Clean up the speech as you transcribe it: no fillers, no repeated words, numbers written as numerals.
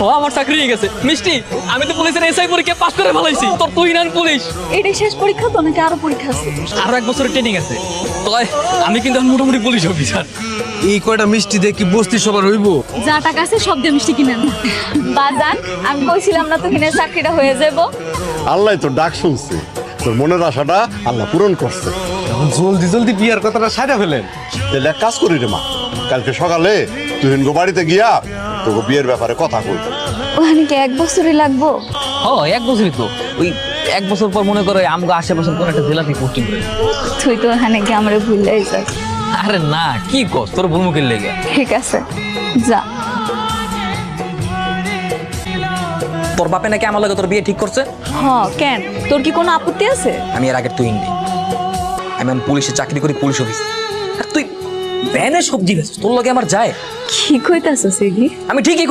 ও আমার চাকরি হয়ে গেছে। মিষ্টি, আমি তো পুলিশের এসআই পরীক্ষা পাস করে ফেলাইছি। তোর তুই না পুলিশ। এটাই শেষ পরীক্ষা তো নাকি আরো পরীক্ষা আছে? আরো 1 বছরের ট্রেনিং আছে। তয় আমি কিন্তু এখন মোটামুটি পুলিশ অফিসার। এই কয়টা মিষ্টি দিয়ে কি বস্তি সবার হইব? যা টাকা আছে সব দিয়ে মিষ্টি কিনে আন। বাজান, আমি কইছিলাম না তো কিনে চাকরিটা হয়ে যাব। আল্লাহ তো ডাক শুনছে, তোর মনের আশাটা আল্লাহ পূরণ করছে। এখন জলদি জলদি বিয়ার কথাটা সাইডা ফেলেন। তাহলে এক কাজ করি রে মা, কালকে সকালে তুই হিনগো বাড়িতে গিয়া তোকে বিয়ের ব্যাপারে কথা কই। ওখানে কি 1 বছরই লাগবো? ও 1 বছরই তো। ওই 1 বছর পর মনে করে আমগো আশেপাশের কোন একটা জেলাতে পোস্টিং করে। তুই তো ওখানে গিয়ে আমার ভুললেই যাস। আরে না, কি কর, তোর ভুলমুখের লেগে। ঠিক আছে, যা। তোর বাপে নাকি আমার লাগে তোর বিয়ে ঠিক করছে। হ, কেন? তোর কি কোনো আপত্তি আছে? আমি এর আগে তুই নেই, আমি এখন পুলিশে চাকরি করি, পুলিশ অফিস। আর তুই ভ্যানে সবজি বেচ, তোর লগে আমার যায়? কি কইতাছিস এগি? আমি ঠিকই কই।